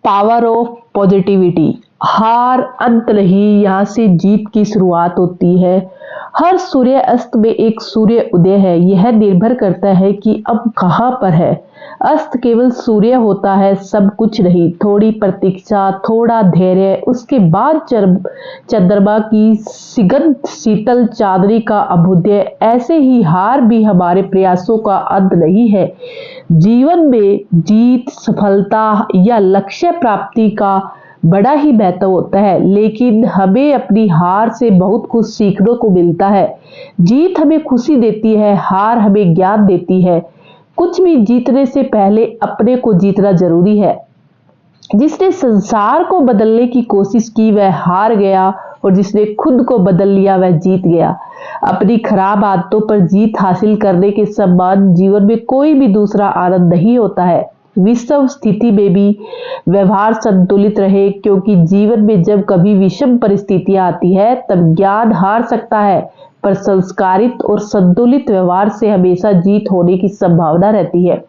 Power of positivity. हार अंत नहीं, यहाँ से जीत की शुरुआत होती है। हर सूर्य अस्त में एक सूर्य उदय है। यह निर्भर करता है कि अब कहाँ पर है। अस्त केवल सूर्य होता है, सब कुछ नहीं। थोड़ी प्रतीक्षा, थोड़ा धैर्य, उसके बाद चंद्रमा की सिगंध, शीतल चांदनी का अभ्युदय। ऐसे ही हार भी हमारे प्रयासों का अंत नहीं है। जीवन में जीत, सफलता या लक्ष्य प्राप्ति का बड़ा ही महत्व होता है, लेकिन हमें अपनी हार से बहुत कुछ सीखने को मिलता है। जीत हमें खुशी देती है, हार हमें ज्ञान देती है। कुछ भी जीतने से पहले अपने को जीतना जरूरी है। जिसने संसार को बदलने की कोशिश की वह हार गया, और जिसने खुद को बदल लिया वह जीत गया। अपनी खराब आदतों पर जीत हासिल करने के समान जीवन में कोई भी दूसरा आनंद नहीं होता है। विषम स्थिति में भी व्यवहार संतुलित रहे, क्योंकि जीवन में जब कभी विषम परिस्थितियां आती है तब ज्ञान हार सकता है, पर संस्कारित और संतुलित व्यवहार से हमेशा जीत होने की संभावना रहती है।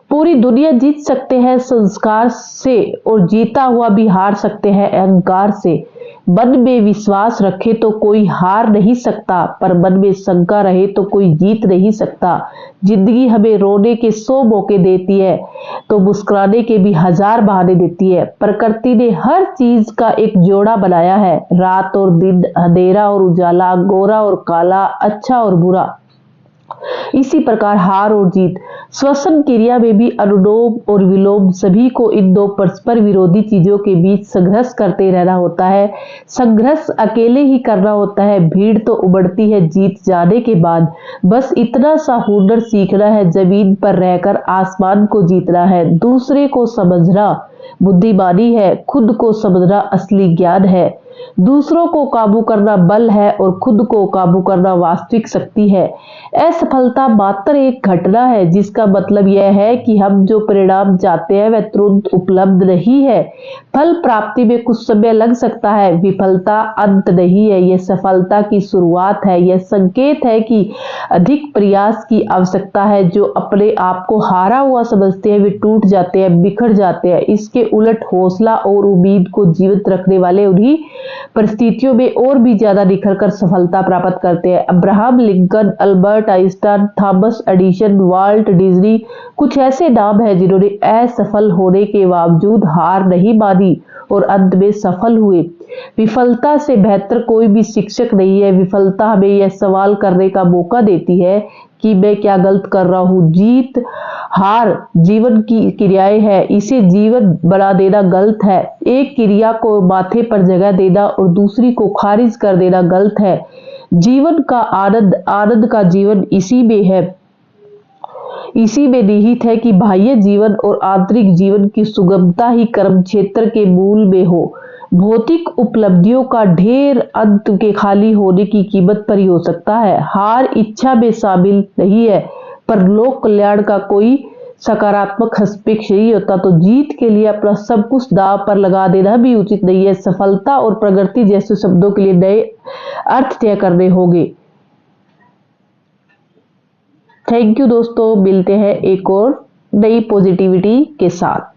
पूरी दुनिया जीत सकते हैं संस्कार से, और जीता हुआ भी हार सकते हैं अहंकार से। मन में विश्वास रखे तो कोई हार नहीं सकता, पर मन में शंका रहे तो कोई जीत नहीं सकता। जिंदगी हमें रोने के 100 मौके देती है तो मुस्कुराने के भी 1000 बहाने देती है। प्रकृति ने हर चीज का एक जोड़ा बनाया है, रात और दिन, अंधेरा और उजाला, गोरा और काला, अच्छा और बुरा। इसी प्रकार हार और जीत, श्वसन क्रिया में भी अनुलोम और विलोम, सभी को इन दो परस्पर विरोधी चीजों के बीच संघर्ष करते रहना होता है। संघर्ष अकेले ही करना होता है, भीड़ तो उमड़ती है जीत जाने के बाद। बस इतना सा हुनर सीखना है, जमीन पर रहकर आसमान को जीतना है। दूसरे को समझना बुद्धिमानी है, खुद को समझना असली ज्ञान है। दूसरों को काबू करना बल है, और खुद को काबू करना वास्तविक शक्ति है। असफलता मात्र एक घटना है, जिसका मतलब यह है कि हम जो परिणाम चाहते हैं वह तुरंत उपलब्ध नहीं है। फल प्राप्ति में कुछ समय लग सकता है। विफलता अंत नहीं है, यह सफलता की शुरुआत है। यह संकेत है कि अधिक प्रयास की आवश्यकता है। जो अपने आप को हारा हुआ समझते हैं वे टूट जाते हैं, बिखर जाते हैं। इसके उलट हौसला और उम्मीद को जीवित रखने वाले उन्हीं परिस्थितियों में और भी ज्यादा निखर कर सफलता प्राप्त करते हैं। Abraham Lincoln, Albert Einstein, Thomas Edison, Walt Disney, कुछ ऐसे नाम हैं जिन्होंने असफल होने के बावजूद हार नहीं मानी और अंत में सफल हुए। विफलता से बेहतर कोई भी शिक्षक नहीं है। विफलता हमें यह सवाल करने का मौका देती है कि मैं क्या गलत कर रहा हूँ। जीत हार जीवन की क्रियाएं है, इसे जीवन बना देना गलत है। एक क्रिया को माथे पर जगह देना और दूसरी को खारिज कर देना गलत है। जीवन का आनंद, आनंद का जीवन इसी में है, इसी में निहित है कि बाह्य जीवन और आंतरिक जीवन की सुगमता ही कर्म क्षेत्र के मूल में हो। भौतिक उपलब्धियों का ढेर अंत के खाली होने की कीमत पर ही हो सकता है। हार इच्छा में शामिल नहीं है, पर लोक कल्याण का कोई सकारात्मक हस्तक्षेप नहीं होता। तो जीत के लिए अपना सब कुछ दांव पर लगा देना भी उचित नहीं है। सफलता और प्रगति जैसे शब्दों के लिए नए अर्थ तय करने होंगे। थैंक यू दोस्तों, मिलते हैं एक और नई पॉजिटिविटी के साथ।